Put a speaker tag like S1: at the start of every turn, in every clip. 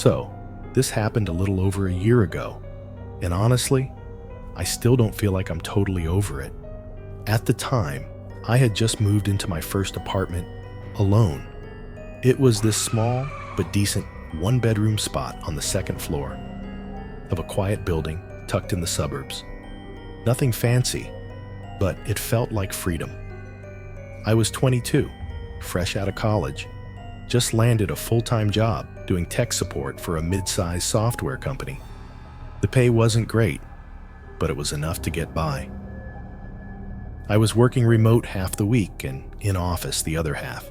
S1: So, this happened a little over a year ago, and honestly, I still don't feel like I'm totally over it. At the time, I had just moved into my first apartment alone. It was this small but decent one-bedroom spot on the second floor of a quiet building tucked in the suburbs. Nothing fancy, but it felt like freedom. I was 22, fresh out of college, just landed a full-time job doing tech support for a mid-sized software company. The pay wasn't great, but it was enough to get by. I was working remote half the week and in office the other half,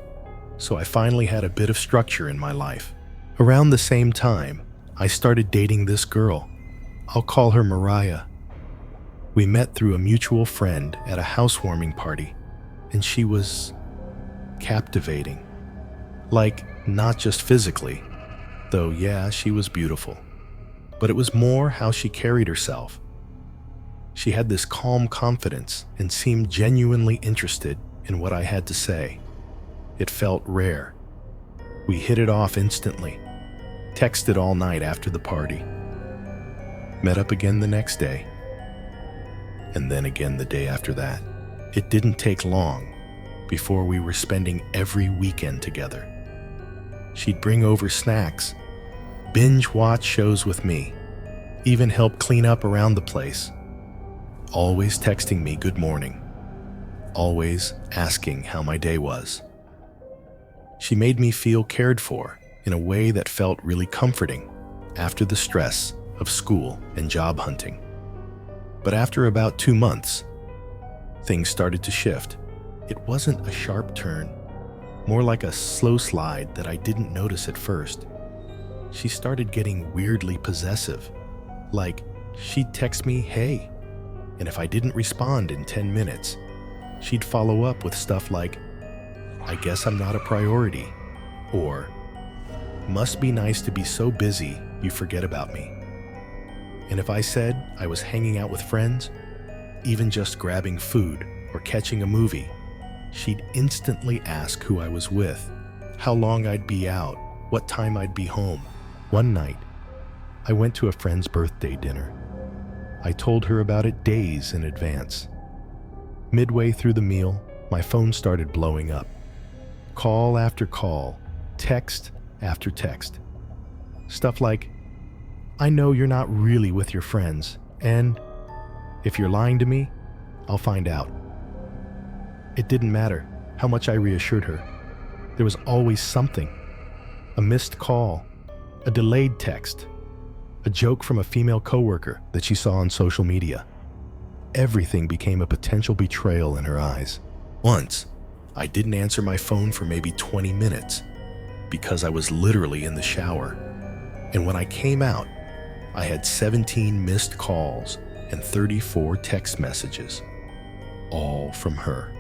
S1: so I finally had a bit of structure in my life. Around the same time, I started dating this girl. I'll call her Mariah. We met through a mutual friend at a housewarming party, and she was captivating. Like, not just physically, though yeah, she was beautiful, but it was more how she carried herself. She had this calm confidence and seemed genuinely interested in what I had to say. It felt rare. We hit it off instantly, texted all night after the party, met up again the next day, and then again the day after that. It didn't take long before we were spending every weekend together. She'd bring over snacks, binge watch shows with me, even help clean up around the place. Always texting me good morning, always asking how my day was. She made me feel cared for in a way that felt really comforting after the stress of school and job hunting. But after about 2 months, things started to shift. It wasn't a sharp turn, more like a slow slide that I didn't notice at first. She started getting weirdly possessive, like she'd text me, "Hey," and if I didn't respond in 10 minutes, she'd follow up with stuff like, "I guess I'm not a priority," or "Must be nice to be so busy you forget about me." And if I said I was hanging out with friends, even just grabbing food or catching a movie, she'd instantly ask who I was with, how long I'd be out, what time I'd be home. One night, I went to a friend's birthday dinner. I told her about it days in advance. Midway through the meal, my phone started blowing up. Call after call, text after text. Stuff like, "I know you're not really with your friends, and if you're lying to me, I'll find out." It didn't matter how much I reassured her. There was always something. A missed call, a delayed text, a joke from a female coworker that she saw on social media. Everything became a potential betrayal in her eyes. Once, I didn't answer my phone for maybe 20 minutes because I was literally in the shower. And when I came out, I had 17 missed calls and 34 text messages, all from her.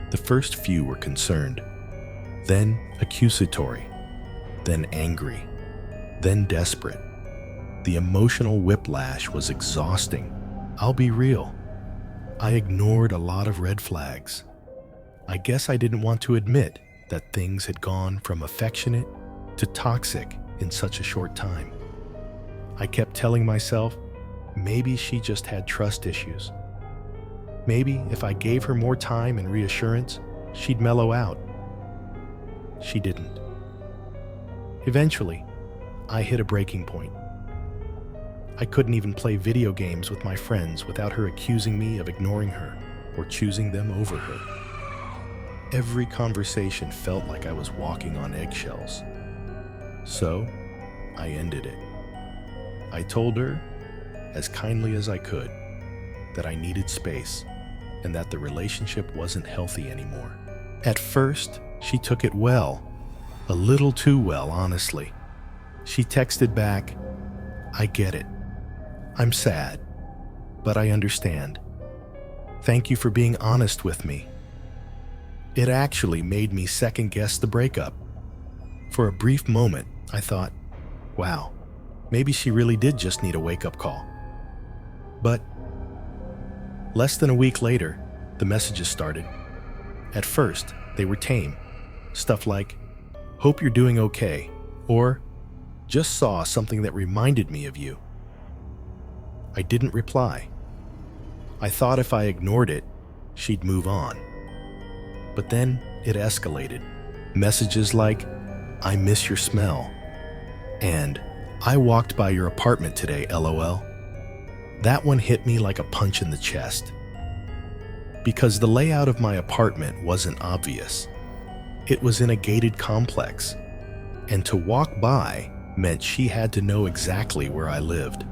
S1: The first few were concerned, then accusatory, then angry, then desperate. The emotional whiplash was exhausting. I'll be real. I ignored a lot of red flags. I guess I didn't want to admit that things had gone from affectionate to toxic in such a short time. I kept telling myself, maybe she just had trust issues. Maybe if I gave her more time and reassurance, she'd mellow out. She didn't. Eventually, I hit a breaking point. I couldn't even play video games with my friends without her accusing me of ignoring her or choosing them over her. Every conversation felt like I was walking on eggshells. So, I ended it. I told her, as kindly as I could, that I needed space and that the relationship wasn't healthy anymore. At first, she took it well, a little too well, honestly. She texted back, "I get it. I'm sad, but I understand. Thank you for being honest with me." It actually made me second-guess the breakup. For a brief moment, I thought, wow, maybe she really did just need a wake-up call. But less than a week later, the messages started. At first, they were tame. Stuff like, "Hope you're doing okay," or Just saw something that reminded me of you." I didn't reply. I thought if I ignored it, she'd move on. But then it escalated. Messages like, "I miss your smell," and "I walked by your apartment today, LOL." That one hit me like a punch in the chest. Because the layout of my apartment wasn't obvious. It was in a gated complex, and to walk by meant she had to know exactly where I lived.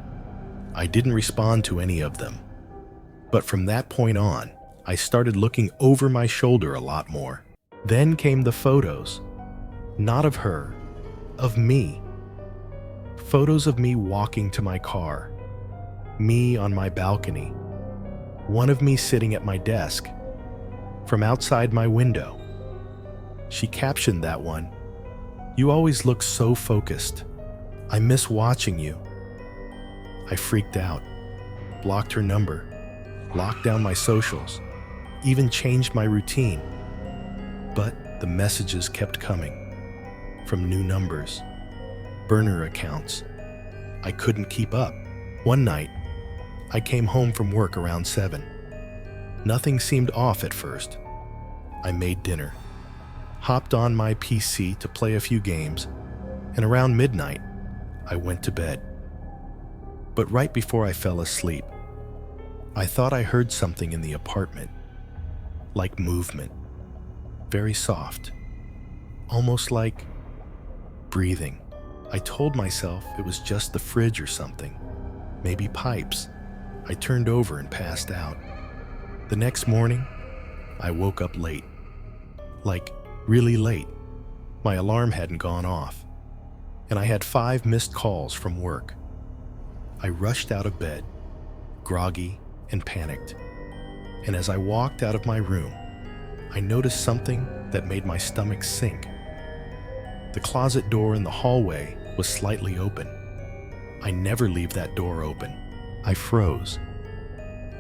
S1: I didn't respond to any of them. But from that point on, I started looking over my shoulder a lot more. Then came the photos. Not of her, of me. Photos of me walking to my car. Me on my balcony. One of me sitting at my desk. From outside my window. She captioned that one, "You always look so focused. I miss watching you." I freaked out, blocked her number, locked down my socials, even changed my routine. But the messages kept coming. From new numbers, burner accounts. I couldn't keep up. One night, I came home from work around 7. Nothing seemed off at first. I made dinner, hopped on my PC to play a few games, and around midnight, I went to bed. But right before I fell asleep, I thought I heard something in the apartment, like movement, very soft, almost like breathing. I told myself it was just the fridge or something, maybe pipes. I turned over and passed out. The next morning, I woke up late, like really late. My alarm hadn't gone off, and I had 5 missed calls from work. I rushed out of bed, groggy and panicked, and as I walked out of my room, I noticed something that made my stomach sink. The closet door in the hallway was slightly open. I never leave that door open. I froze.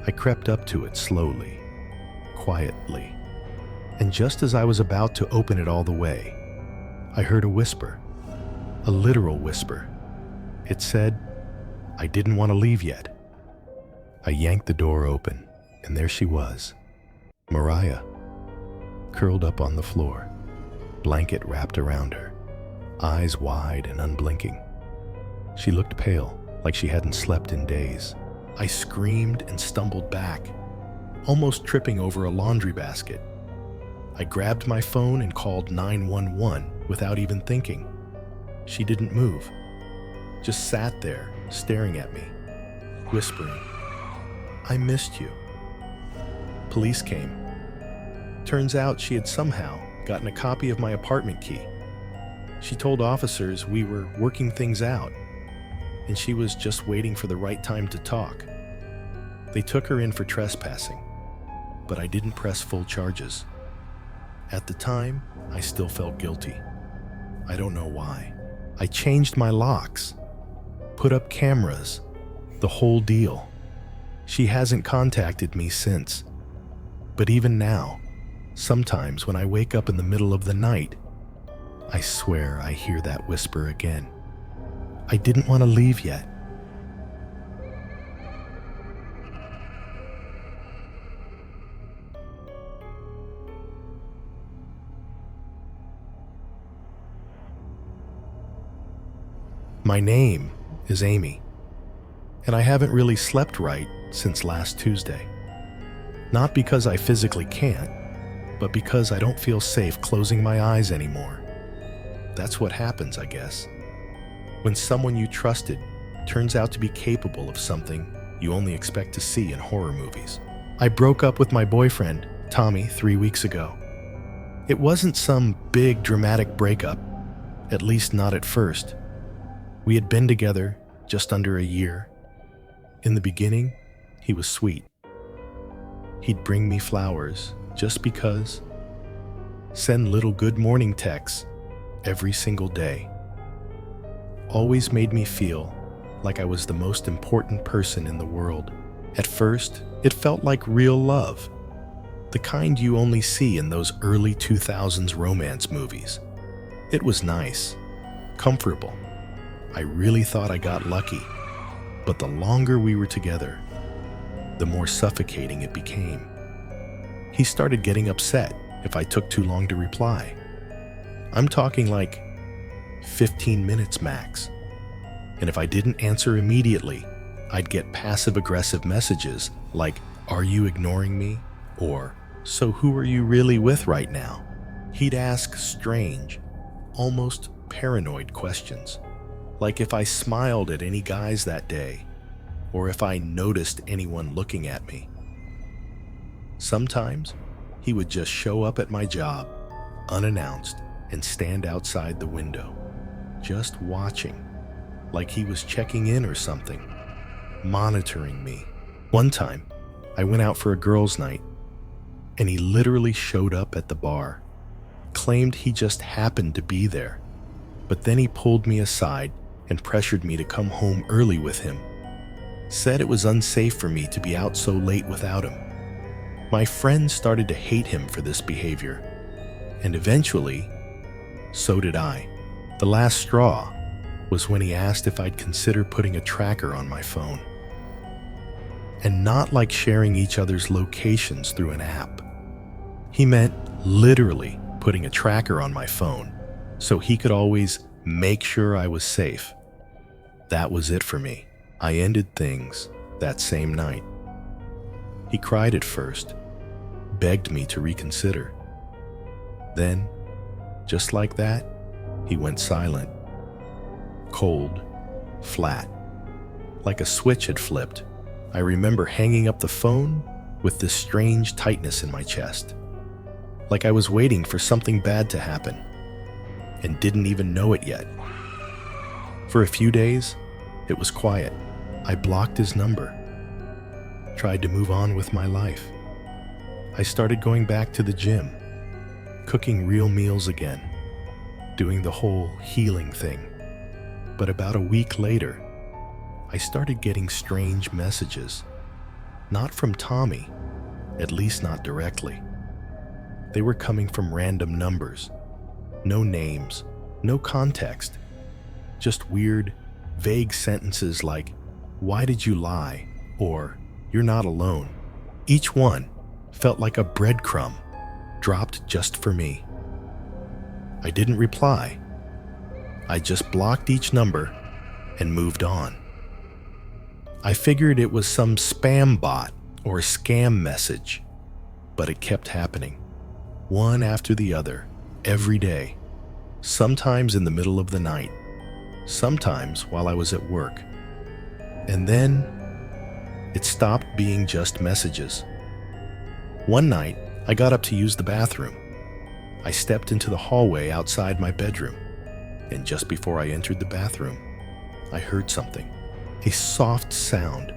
S1: I crept up to it slowly, quietly, and just as I was about to open it all the way, I heard a whisper, a literal whisper. It said, "I didn't want to leave yet." I yanked the door open, and there she was, Mariah, curled up on the floor, blanket wrapped around her, eyes wide and unblinking. She looked pale, like she hadn't slept in days. I screamed and stumbled back, almost tripping over a laundry basket. I grabbed my phone and called 911 without even thinking. She didn't move, just sat there staring at me, whispering, "I missed you." Police came. Turns out she had somehow gotten a copy of my apartment key. She told officers we were working things out, and she was just waiting for the right time to talk. They took her in for trespassing, but I didn't press full charges. At the time, I still felt guilty. I don't know why. I changed my locks, put up cameras, the whole deal. She hasn't contacted me since. But even now, sometimes when I wake up in the middle of the night, I swear I hear that whisper again. I didn't want to leave yet. My name is Amy, and I haven't really slept right since last Tuesday. Not because I physically can't, but because I don't feel safe closing my eyes anymore. That's what happens, I guess, when someone you trusted turns out to be capable of something you only expect to see in horror movies. I broke up with my boyfriend, Tommy, 3 weeks ago. It wasn't some big dramatic breakup, at least not at first. We had been together just under a year. In the beginning, he was sweet. He'd bring me flowers just because, send little good morning texts every single day. Always made me feel like I was the most important person in the world. At first, it felt like real love, the kind you only see in those early 2000s romance movies. It was nice, comfortable, I really thought I got lucky, but the longer we were together, the more suffocating it became. He started getting upset if I took too long to reply. I'm talking like 15 minutes max. And if I didn't answer immediately, I'd get passive-aggressive messages like, "Are you ignoring me?" or "So who are you really with right now?" He'd ask strange, almost paranoid questions, like if I smiled at any guys that day, or if I noticed anyone looking at me. Sometimes, he would just show up at my job, unannounced, and stand outside the window, just watching, like he was checking in or something, monitoring me. One time, I went out for a girls' night, and he literally showed up at the bar, claimed he just happened to be there, but then he pulled me aside and pressured me to come home early with him. Said it was unsafe for me to be out so late without him. My friends started to hate him for this behavior, and eventually, so did I. The last straw was when he asked if I'd consider putting a tracker on my phone. And not like sharing each other's locations through an app. He meant literally putting a tracker on my phone so he could always make sure I was safe. That was it for me. I ended things that same night. He cried at first, begged me to reconsider. Then, just like that, he went silent. Cold, flat, like a switch had flipped. I remember hanging up the phone with this strange tightness in my chest, like I was waiting for something bad to happen, and didn't even know it yet. For a few days, it was quiet. I blocked his number, tried to move on with my life. I started going back to the gym, cooking real meals again, doing the whole healing thing. But about a week later, I started getting strange messages. Not from Tommy, at least not directly. They were coming from random numbers. No names, no context. Just weird, vague sentences like, "Why did you lie?" or "You're not alone." Each one felt like a breadcrumb dropped just for me. I didn't reply. I just blocked each number and moved on. I figured it was some spam bot or scam message, but it kept happening. One after the other, every day. Sometimes in the middle of the night. Sometimes while I was at work. And then, it stopped being just messages. One night, I got up to use the bathroom. I stepped into the hallway outside my bedroom, and just before I entered the bathroom, I heard something. A soft sound,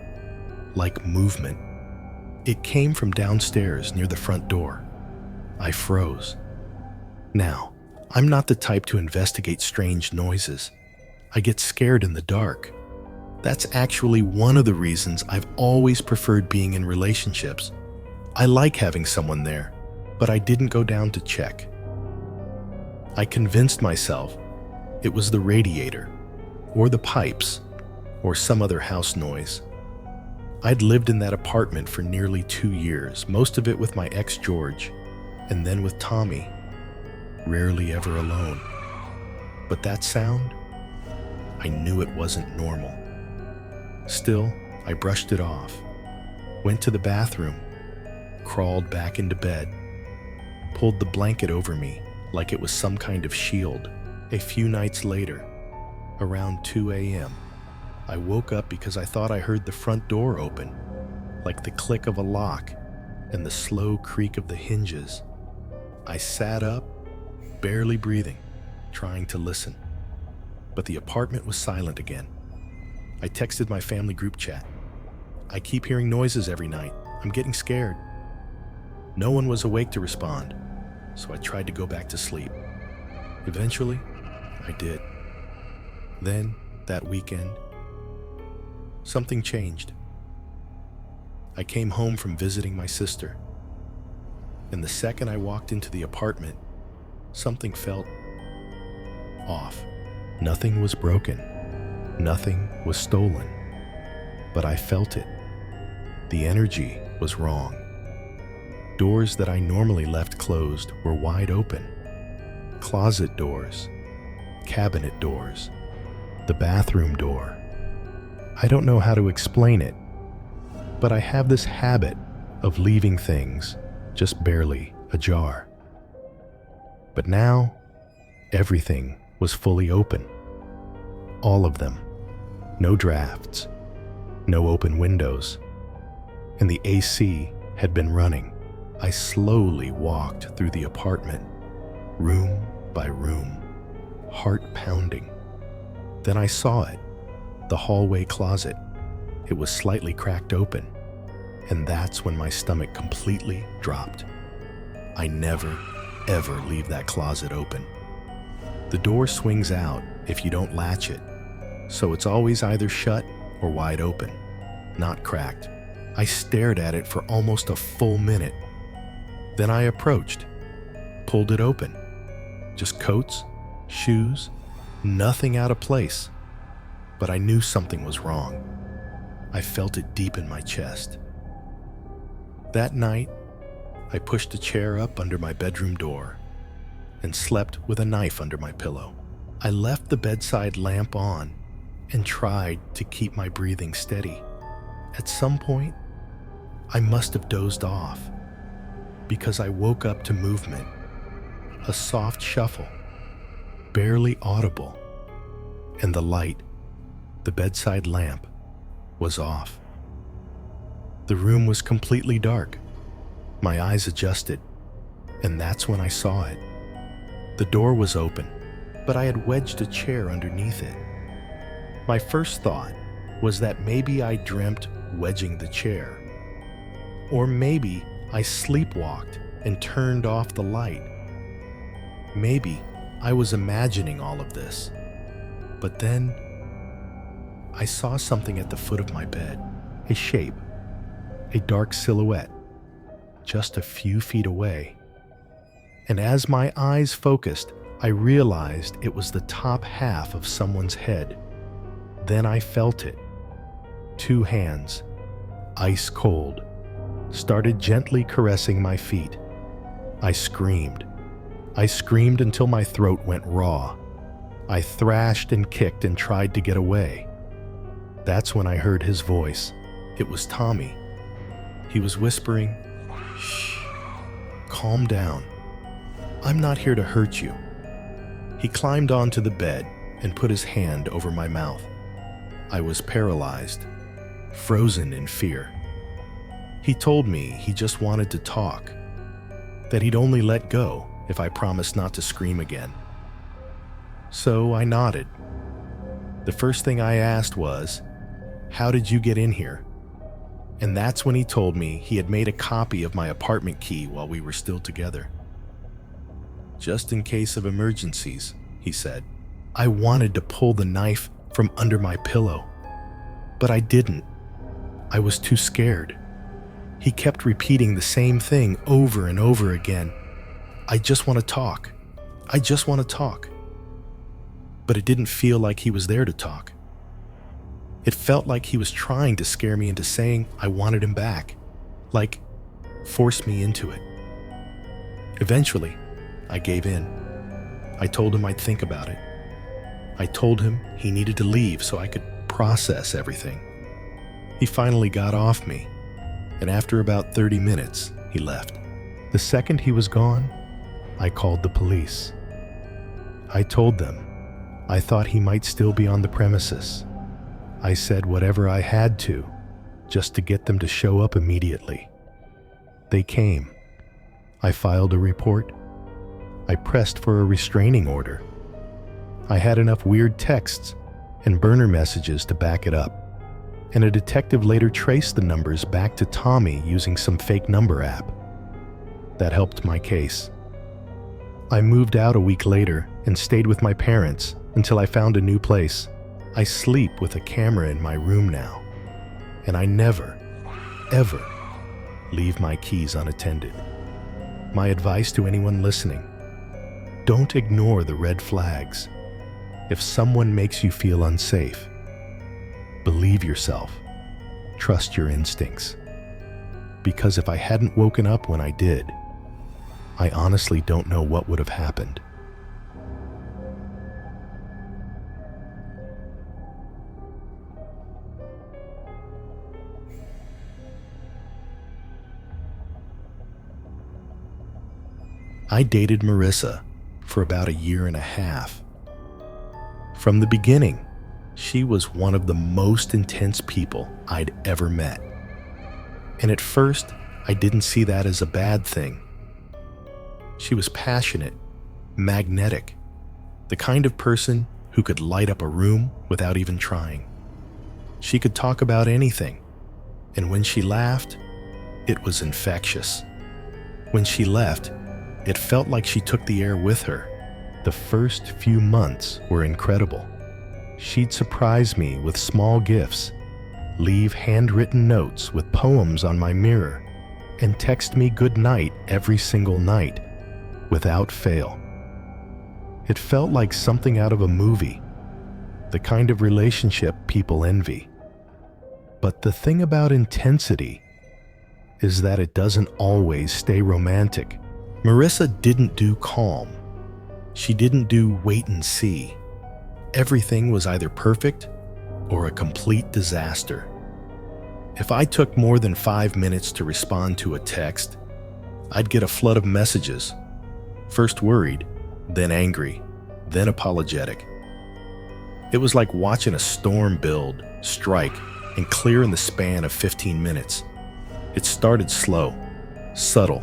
S1: like movement. It came from downstairs near the front door. I froze. Now, I'm not the type to investigate strange noises. I get scared in the dark. That's actually one of the reasons I've always preferred being in relationships. I like having someone there, but I didn't go down to check. I convinced myself it was the radiator, or the pipes, or some other house noise. I'd lived in that apartment for nearly 2 years, most of it with my ex George, and then with Tommy, rarely ever alone. But that sound, I knew it wasn't normal. Still, I brushed it off, went to the bathroom, crawled back into bed, pulled the blanket over me like it was some kind of shield. A few nights later, around 2 a.m., I woke up because I thought I heard the front door open, like the click of a lock and the slow creak of the hinges. I sat up, barely breathing, trying to listen. But the apartment was silent again. I texted my family group chat. "I keep hearing noises every night. I'm getting scared." No one was awake to respond, so I tried to go back to sleep. Eventually, I did. Then, that weekend, something changed. I came home from visiting my sister, and the second I walked into the apartment, something felt off. Nothing was broken, Nothing was stolen, but I felt it. The energy was wrong. Doors that I normally left closed were wide open. Closet doors, cabinet doors, the bathroom door. I don't know how to explain it, but I have this habit of leaving things just barely ajar. But now, everything was fully open. All of them. No drafts, no open windows, and the AC had been running. I slowly walked through the apartment, room by room, heart pounding. Then I saw it, the hallway closet. It was slightly cracked open, and that's when my stomach completely dropped. I never, ever leave that closet open. The door swings out if you don't latch it, so it's always either shut or wide open, not cracked. I stared at it for almost a full minute. Then I approached, pulled it open. Just coats, shoes, nothing out of place. But I knew something was wrong. I felt it deep in my chest. That night, I pushed a chair up under my bedroom door and slept with a knife under my pillow. I left the bedside lamp on and tried to keep my breathing steady. At some point, I must have dozed off because I woke up to movement, a soft shuffle, barely audible, and the light, the bedside lamp, was off. The room was completely dark. My eyes adjusted, and that's when I saw it. The door was open, but I had wedged a chair underneath it. My first thought was that maybe I dreamt wedging the chair. Or maybe I sleepwalked and turned off the light. Maybe I was imagining all of this. But then I saw something at the foot of my bed, a shape, a dark silhouette, just a few feet away. And as my eyes focused, I realized it was the top half of someone's head. Then I felt it. Two hands, ice cold, started gently caressing my feet. I screamed. I screamed until my throat went raw. I thrashed and kicked and tried to get away. That's when I heard his voice. It was Tommy. He was whispering, "Shh, calm down. I'm not here to hurt you." He climbed onto the bed and put his hand over my mouth. I was paralyzed, frozen in fear. He told me he just wanted to talk, that he'd only let go if I promised not to scream again. So I nodded. The first thing I asked was, "How did you get in here?" And that's when he told me he had made a copy of my apartment key while we were still together. "Just in case of emergencies," he said. I wanted to pull the knife from under my pillow, but I didn't. I was too scared. He kept repeating the same thing over and over again. "I just want to talk. I just want to talk." But it didn't feel like he was there to talk. It felt like he was trying to scare me into saying I wanted him back, like force me into it. Eventually, I gave in. I told him I'd think about it. I told him he needed to leave so I could process everything. He finally got off me, and after about 30 minutes, he left. The second he was gone, I called the police. I told them I thought he might still be on the premises. I said whatever I had to, just to get them to show up immediately. They came. I filed a report. I pressed for a restraining order. I had enough weird texts and burner messages to back it up, and a detective later traced the numbers back to Tommy using some fake number app. That helped my case. I moved out a week later and stayed with my parents until I found a new place. I sleep with a camera in my room now, and I never, ever leave my keys unattended. My advice to anyone listening: don't ignore the red flags. If someone makes you feel unsafe, Believe yourself. Trust your instincts. Because if I hadn't woken up when I did, I honestly don't know what would have happened. I dated Marissa for about a year and a half. From the beginning, she was one of the most intense people I'd ever met. And at first, I didn't see that as a bad thing. She was passionate, magnetic, the kind of person who could light up a room without even trying. She could talk about anything, and when she laughed, it was infectious. When she left, it felt like she took the air with her. The first few months were incredible. She'd surprise me with small gifts, leave handwritten notes with poems on my mirror, and text me good night every single night, without fail. It felt like something out of a movie, the kind of relationship people envy. But the thing about intensity is that it doesn't always stay romantic. Marissa didn't do calm. She didn't do wait and see. Everything was either perfect or a complete disaster. If I took more than 5 minutes to respond to a text, I'd get a flood of messages. First worried, then angry, then apologetic. It was like watching a storm build, strike, and clear in the span of 15 minutes. It started slow, subtle.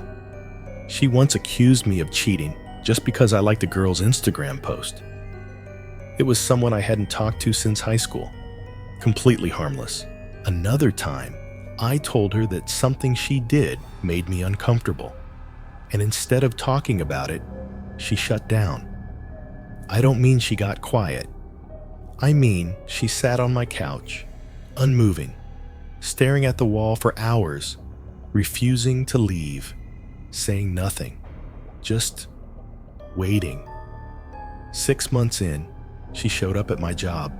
S1: She once accused me of cheating just because I liked a girl's Instagram post. It was someone I hadn't talked to since high school. Completely harmless. Another time, I told her that something she did made me uncomfortable. And instead of talking about it, she shut down. I don't mean she got quiet. I mean she sat on my couch, unmoving, staring at the wall for hours, refusing to leave, saying nothing, just waiting. 6 months in, she showed up at my job.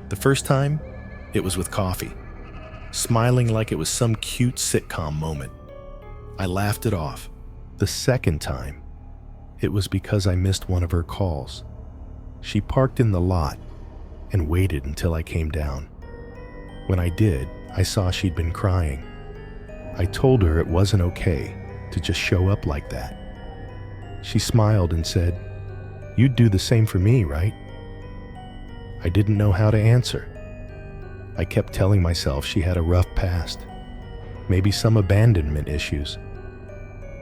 S1: The first time, it was with coffee, smiling like it was some cute sitcom moment. I laughed it off. The second time, it was because I missed one of her calls. She parked in the lot and waited until I came down. When I did, I saw she'd been crying. I told her it wasn't okay to just show up like that. She smiled and said, "You'd do the same for me, right?" I didn't know how to answer. I kept telling myself she had a rough past, maybe some abandonment issues.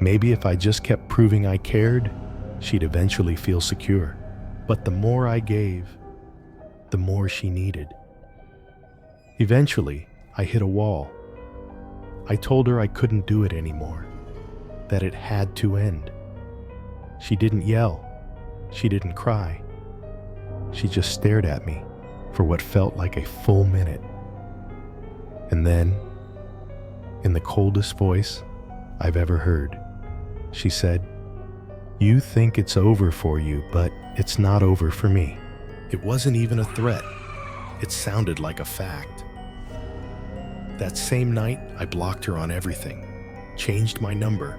S1: Maybe if I just kept proving I cared, she'd eventually feel secure. But the more I gave, the more she needed. Eventually, I hit a wall. I told her I couldn't do it anymore, that it had to end. She didn't yell. She didn't cry. She just stared at me for what felt like a full minute. And then, in the coldest voice I've ever heard, she said, "You think it's over for you, but it's not over for me." It wasn't even a threat. It sounded like a fact. That same night, I blocked her on everything, changed my number.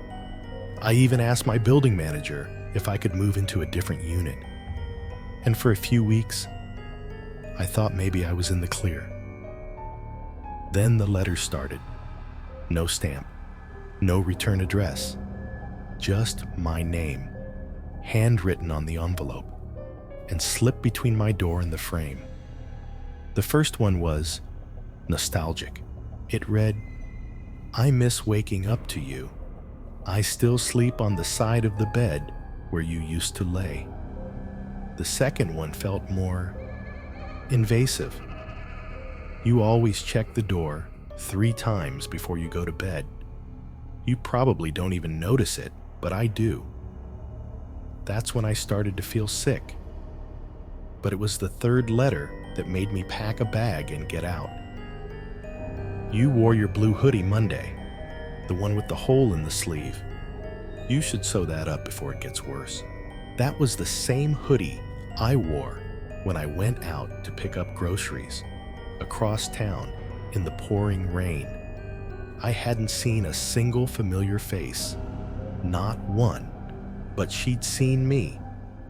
S1: I even asked my building manager if I could move into a different unit. And for a few weeks, I thought maybe I was in the clear. Then the letters started. No stamp, no return address, just my name, handwritten on the envelope, and slipped between my door and the frame. The first one was nostalgic. It read, "I miss waking up to you. I still sleep on the side of the bed where you used to lay." The second one felt more invasive. "You always check the door 3 times before you go to bed. You probably don't even notice it, but I do." That's when I started to feel sick. But it was the third letter that made me pack a bag and get out. "You wore your blue hoodie Monday, the one with the hole in the sleeve. You should sew that up before it gets worse." That was the same hoodie I wore when I went out to pick up groceries. across town in the pouring rain. I hadn't seen a single familiar face, not one, but she'd seen me.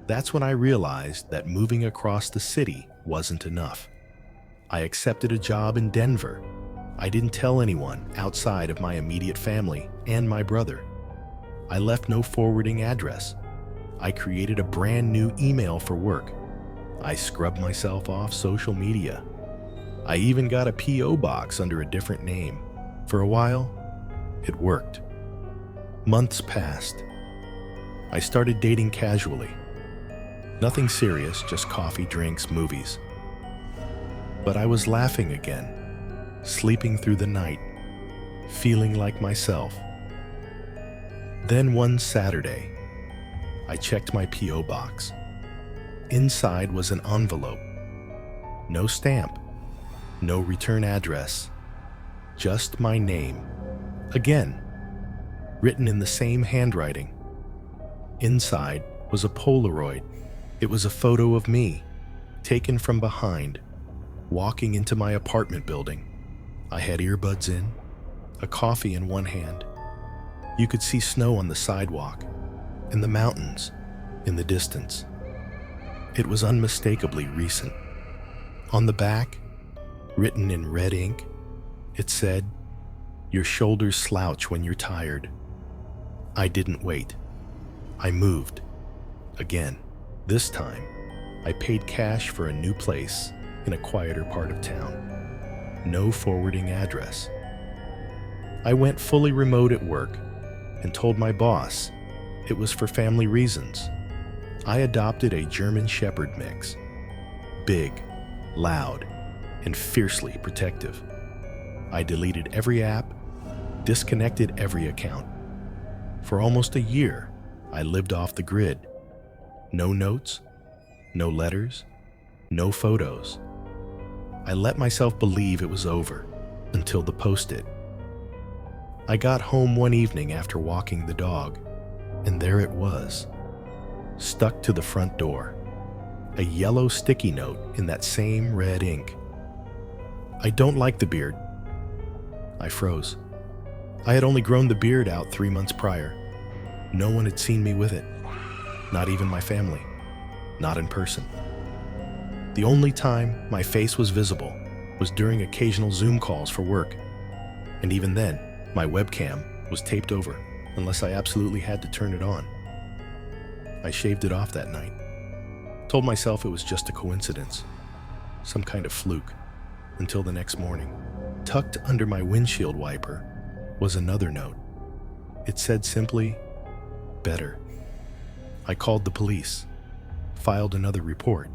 S1: That's when I realized that moving across the city wasn't enough. I accepted a job in Denver. I didn't tell anyone outside of my immediate family and my brother. I left no forwarding address. I created a brand new email for work. I scrubbed myself off social media. I even got a P.O. box under a different name. For a while, it worked. Months passed. I started dating casually. Nothing serious, just coffee, drinks, movies. But I was laughing again, sleeping through the night, feeling like myself. Then one Saturday, I checked my P.O. box. Inside was an envelope. No stamp, no return address, just my name. Again, written in the same handwriting. Inside was a Polaroid. It was a photo of me, taken from behind, walking into my apartment building. I had earbuds in, a coffee in one hand. You could see snow on the sidewalk and the mountains in the distance. It was unmistakably recent. On the back, written in red ink, it said, "Your shoulders slouch when you're tired." I didn't wait. I moved. Again. This time, I paid cash for a new place in a quieter part of town. No forwarding address. I went fully remote at work and told my boss it was for family reasons. I adopted a German Shepherd mix. Big, loud, and fiercely protective. I deleted every app, disconnected every account. For almost a year, I lived off the grid. No notes, no letters, no photos. I let myself believe it was over until the post-it. I got home one evening after walking the dog, and there it was, stuck to the front door. A yellow sticky note in that same red ink. "I don't like the beard." I froze. I had only grown the beard out 3 months prior. No one had seen me with it. Not even my family. Not in person. The only time my face was visible was during occasional Zoom calls for work. And even then, my webcam was taped over unless I absolutely had to turn it on. I shaved it off that night. Told myself it was just a coincidence. Some kind of fluke. Until the next morning. Tucked under my windshield wiper was another note. It said simply, "Better." I called the police, filed another report.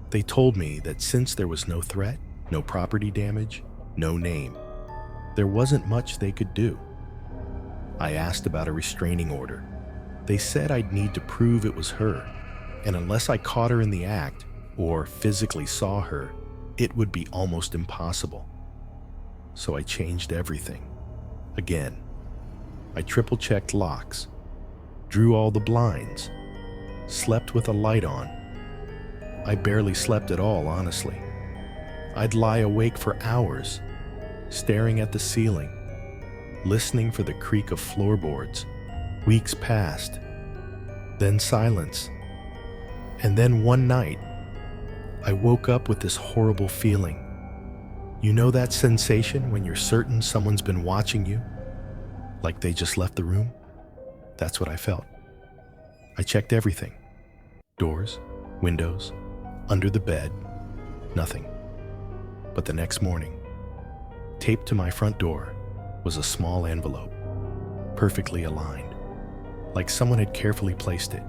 S1: They told me that since there was no threat, no property damage, no name, there wasn't much they could do. I asked about a restraining order. They said I'd need to prove it was her, and unless I caught her in the act or physically saw her, it would be almost impossible. So I changed everything. Again, I triple-checked locks, drew all the blinds, slept with a light on. I barely slept at all, honestly. I'd lie awake for hours, staring at the ceiling, listening for the creak of floorboards. Weeks passed, then silence. And then one night, I woke up with this horrible feeling. You know that sensation when you're certain someone's been watching you? Like they just left the room? That's what I felt. I checked everything. Doors, windows, under the bed, nothing. But the next morning, taped to my front door was a small envelope, perfectly aligned, like someone had carefully placed it.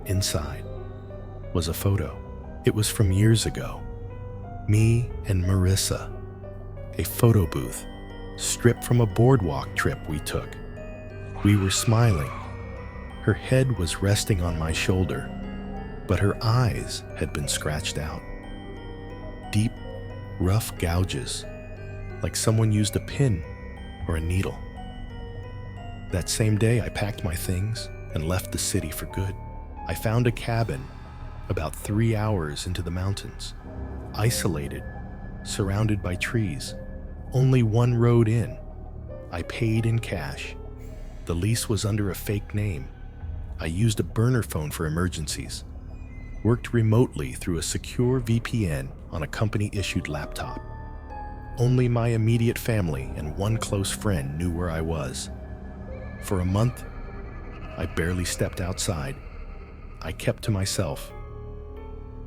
S1: Inside was a photo. It was from years ago. Me and Marissa, a photo booth, stripped from a boardwalk trip we took. We were smiling. Her head was resting on my shoulder, but her eyes had been scratched out. Deep, rough gouges, like someone used a pin or a needle. That same day, I packed my things and left the city for good. I found a cabin about 3 hours into the mountains, isolated, surrounded by trees, only one road in. I paid in cash. The lease was under a fake name. I used a burner phone for emergencies. Worked remotely through a secure VPN on a company-issued laptop. Only my immediate family and one close friend knew where I was. For a month, I barely stepped outside. I kept to myself.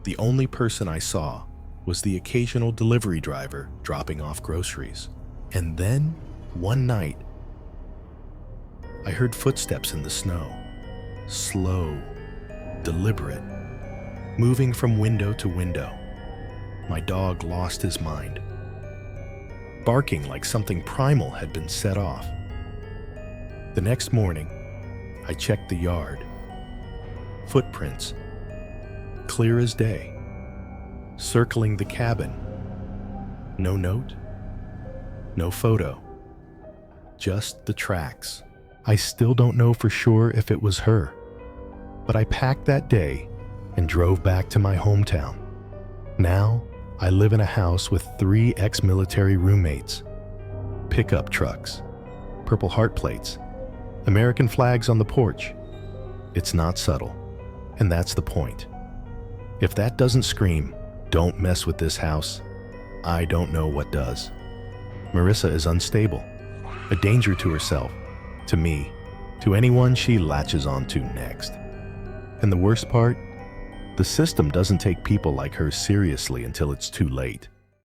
S1: The only person I saw was the occasional delivery driver dropping off groceries. And then, one night, I heard footsteps in the snow. Slow, deliberate, moving from window to window. My dog lost his mind, barking like something primal had been set off. The next morning, I checked the yard. Footprints, clear as day, circling the cabin. No note, no photo, just the tracks. I still don't know for sure if it was her, but I packed that day and drove back to my hometown. Now, I live in a house with 3 ex-military roommates, pickup trucks, Purple Heart plates, American flags on the porch. It's not subtle, and that's the point. If that doesn't scream, "Don't mess with this house," I don't know what does. Marissa is unstable, a danger to herself, to me, to anyone she latches onto next. And the worst part? The system doesn't take people like her seriously until it's too late.